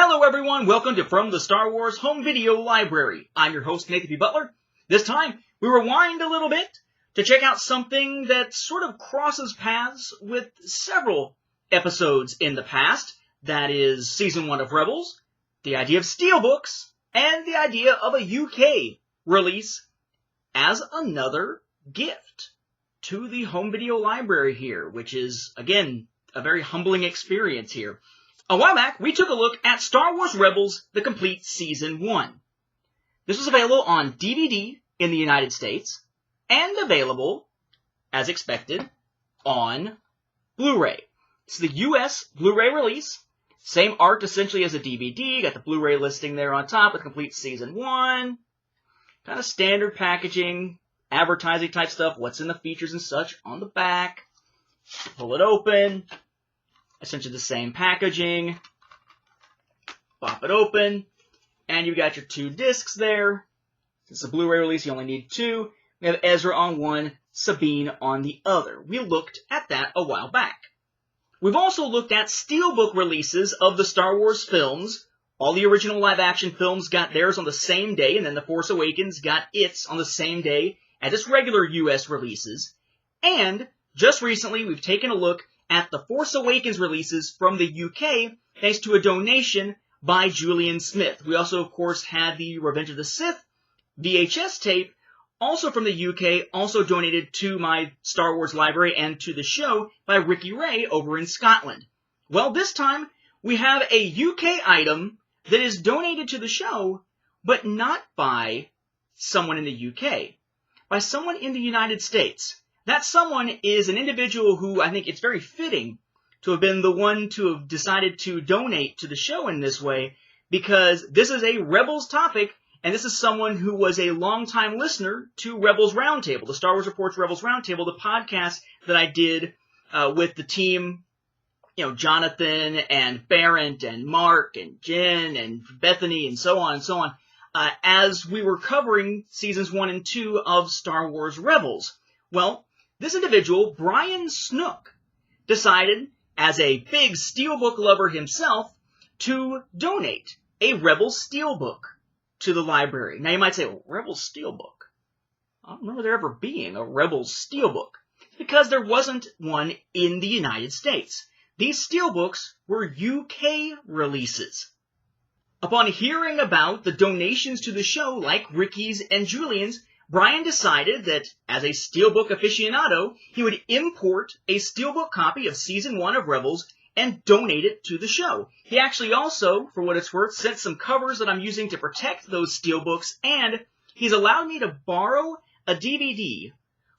Hello everyone, welcome to From the Star Wars Home Video Library. I'm your host, Nathan P. Butler. This time, we rewind a little bit to check out something that sort of crosses paths with several episodes in the past. That is Season 1 of Rebels, the idea of Steelbooks, and the idea of a UK release as another gift to the home video library here, which is, again, a very humbling experience here. A while back, we took a look at Star Wars Rebels, the complete Season 1. This was available on DVD in the United States, and available, as expected, on Blu-ray. It's the US Blu-ray release. Same art, essentially, as a DVD. Got the Blu-ray listing there on top with complete Season 1. Kind of standard packaging, advertising type stuff. What's in the features and such on the back. Pull it open. Essentially the same packaging. Pop it open. And you've got your two discs there. Since it's a Blu-ray release, you only need two. We have Ezra on one, Sabine on the other. We looked at that a while back. We've also looked at Steelbook releases of the Star Wars films. All the original live-action films got theirs on the same day, and then The Force Awakens got its on the same day as its regular US releases. And just recently, we've taken a look at The Force Awakens releases from the UK, thanks to a donation by Julian Smith. We also, of course, had the Revenge of the Sith VHS tape, also from the UK, also donated to my Star Wars library and to the show by Ricky Ray over in Scotland. Well, this time, we have a UK item that is donated to the show, but not by someone in the UK, by someone in the United States. That someone is an individual who I think it's very fitting to have been the one to have decided to donate to the show in this way, because this is a Rebels topic, and this is someone who was a longtime listener to Rebels Roundtable, the Star Wars Reports Rebels Roundtable, the podcast that I did with the team, Jonathan and Barrett and Mark and Jen and Bethany and so on, as we were covering Seasons 1 and 2 of Star Wars Rebels. Well, this individual, Brian Snook, decided, as a big Steelbook lover himself, to donate a Rebels Steelbook to the library. Now you might say, well, Rebels Steelbook? I don't remember there ever being a Rebels Steelbook, because there wasn't one in the United States. These Steelbooks were UK releases. Upon hearing about the donations to the show, like Ricky's and Julian's, Brian decided that, as a Steelbook aficionado, he would import a Steelbook copy of Season 1 of Rebels and donate it to the show. He actually also, for what it's worth, sent some covers that I'm using to protect those Steelbooks, and he's allowed me to borrow a DVD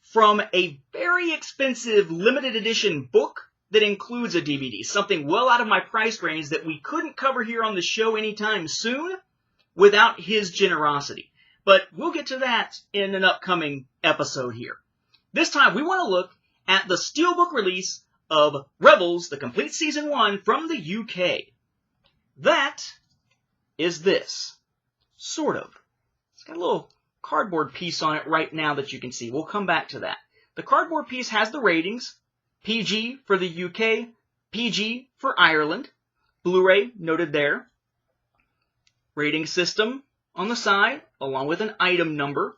from a very expensive limited edition book that includes a DVD, something well out of my price range that we couldn't cover here on the show anytime soon without his generosity. But we'll get to that in an upcoming episode here. This time, we want to look at the Steelbook release of Rebels, the complete Season 1 from the UK. That is this. Sort of. It's got a little cardboard piece on it right now that you can see. We'll come back to that. The cardboard piece has the ratings. PG for the UK, PG for Ireland. Blu-ray noted there. Rating system on the side, along with an item number.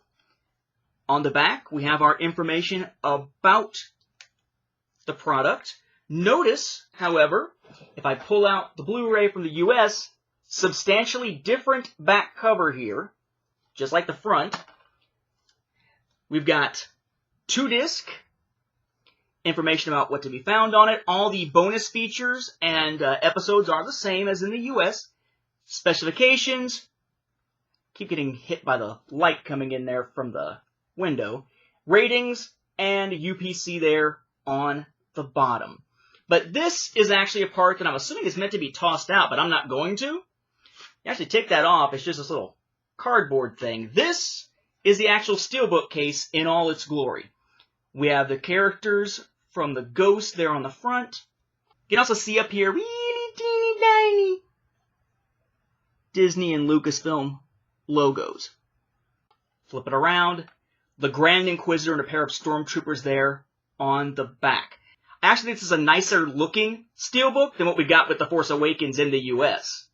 On the back, we have our information about the product. Notice, however, if I pull out the Blu-ray from the US, substantially different back cover here, just like the front. We've got 2-disc, information about what to be found on it. All the bonus features and episodes are the same as in the US. Specifications. Keep getting hit by the light coming in there from the window. Ratings and UPC there on the bottom. But this is actually a part that I'm assuming is meant to be tossed out, but I'm not going to. You actually take that off. It's just this little cardboard thing. This is the actual Steelbook case in all its glory. We have the characters from the Ghost there on the front. You can also see up here, really teeny tiny Disney and Lucasfilm logos. Flip it around. The Grand Inquisitor and a pair of stormtroopers there on the back. Actually, this is a nicer looking Steelbook than what we got with The Force Awakens in the US.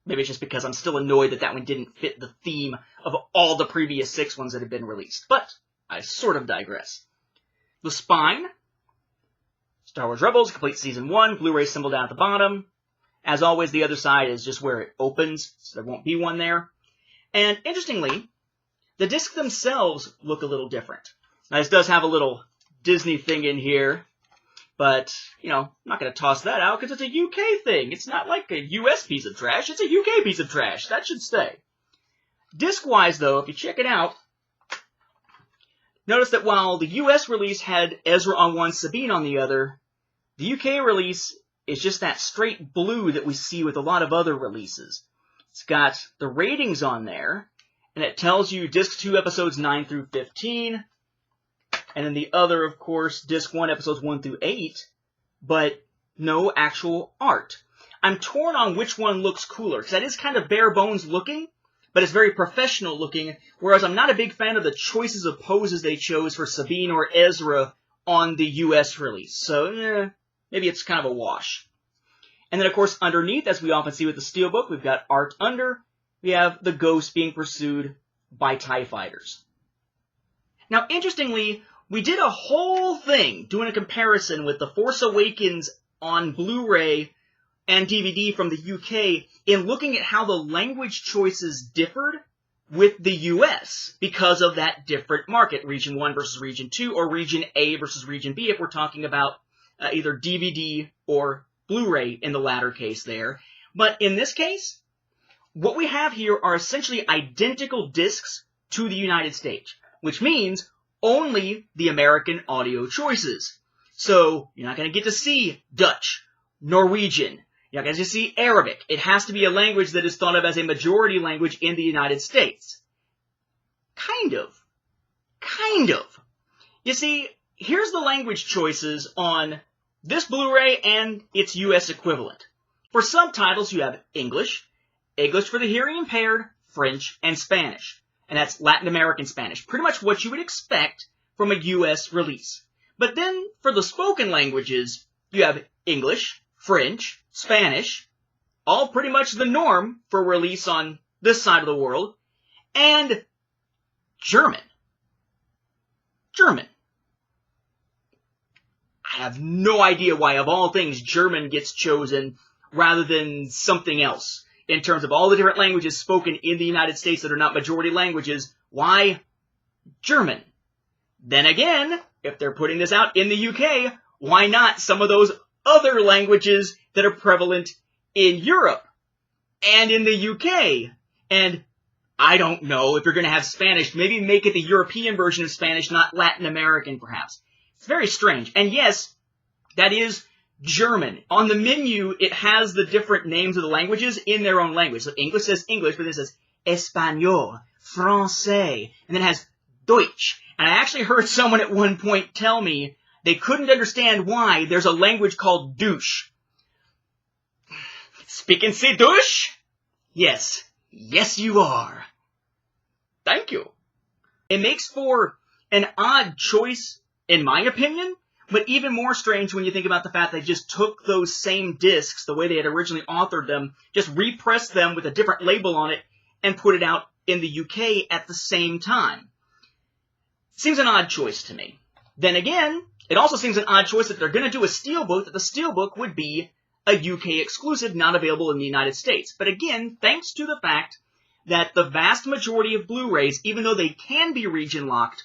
Maybe it's just because I'm still annoyed that that one didn't fit the theme of all the previous 6 ones that have been released. But I sort of digress. The spine, Star Wars Rebels, complete Season 1, Blu-ray symbol down at the bottom. As always, the other side is just where it opens, so there won't be one there. And interestingly, the discs themselves look a little different. Now, this does have a little Disney thing in here, but, you know, I'm not going to toss that out because it's a UK thing. It's not like a US piece of trash. It's a UK piece of trash. That should stay. Disc-wise, though, if you check it out, notice that while the US release had Ezra on one, Sabine on the other, the UK release is just that straight blue that we see with a lot of other releases. It's got the ratings on there, and it tells you Disc 2, Episodes 9 through 15, and then the other, of course, Disc 1, Episodes 1 through 8, but no actual art. I'm torn on which one looks cooler, because that is kind of bare bones looking, but it's very professional looking, whereas I'm not a big fan of the choices of poses they chose for Sabine or Ezra on the US release. So, maybe it's kind of a wash. And then, of course, underneath, as we often see with the Steelbook, we've got art under. We have the ghost being pursued by TIE fighters. Now, interestingly, we did a whole thing doing a comparison with The Force Awakens on Blu-ray and DVD from the UK in looking at how the language choices differed with the US because of that different market, Region 1 versus Region 2, or Region A versus Region B if we're talking about either DVD or Blu-ray in the latter case there. But in this case, what we have here are essentially identical discs to the United States, which means only the American audio choices. So you're not going to get to see Dutch, Norwegian, you're not going to see Arabic. It has to be a language that is thought of as a majority language in the United States. Kind of. You see, here's the language choices on this Blu-ray and its US equivalent. For subtitles, you have English, English for the hearing impaired, French, and Spanish. And that's Latin American Spanish. Pretty much what you would expect from a US release. But then, for the spoken languages, you have English, French, Spanish, all pretty much the norm for release on this side of the world, and German. I have no idea why, of all things, German gets chosen rather than something else. In terms of all the different languages spoken in the United States that are not majority languages, why German? Then again, if they're putting this out in the UK, why not some of those other languages that are prevalent in Europe and in the UK? And I don't know, if you're going to have Spanish, maybe make it the European version of Spanish, not Latin American, perhaps. It's very strange. And yes, that is German. On the menu, it has the different names of the languages in their own language. So English says English, but then it says Español, Francais, and then it has Deutsch. And I actually heard someone at one point tell me they couldn't understand why there's a language called douche. Speaking say douche? Yes. Yes, you are. Thank you. It makes for an odd choice, in my opinion, but even more strange when you think about the fact they just took those same discs, the way they had originally authored them, just repressed them with a different label on it, and put it out in the UK at the same time. Seems an odd choice to me. Then again, it also seems an odd choice that they're going to do a Steelbook, that the Steelbook would be a UK exclusive, not available in the United States. But again, thanks to the fact that the vast majority of Blu-rays, even though they can be region-locked,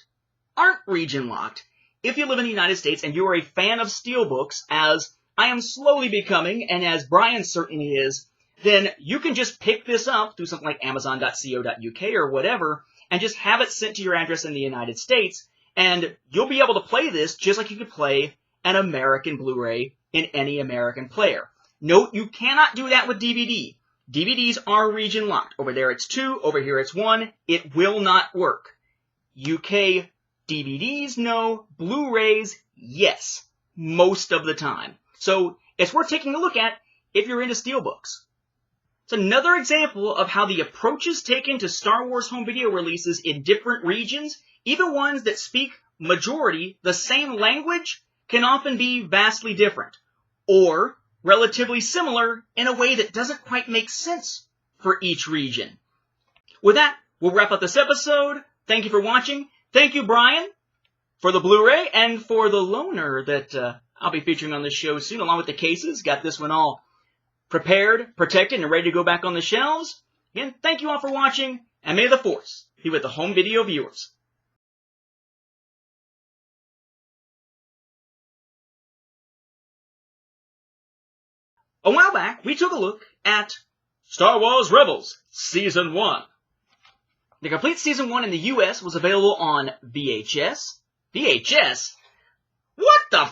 aren't region-locked. If you live in the United States and you are a fan of Steelbooks, as I am slowly becoming, and as Brian certainly is, then you can just pick this up through something like Amazon.co.uk or whatever, and just have it sent to your address in the United States, and you'll be able to play this just like you could play an American Blu-ray in any American player. Note, you cannot do that with DVD. DVDs are region-locked. Over there it's 2, over here it's 1. It will not work. UK DVDs, no. Blu-rays, yes. Most of the time. So, it's worth taking a look at if you're into Steelbooks. It's another example of how the approaches taken to Star Wars home video releases in different regions, even ones that speak majority the same language, can often be vastly different, or relatively similar in a way that doesn't quite make sense for each region. With that, we'll wrap up this episode. Thank you for watching. Thank you, Brian, for the Blu-ray, and for the loaner that I'll be featuring on this show soon, along with the cases. Got this one all prepared, protected, and ready to go back on the shelves. Again, thank you all for watching, and may the Force be with the home video viewers. A while back, we took a look at Star Wars Rebels Season 1. The complete Season 1 in the US was available on VHS. VHS? What the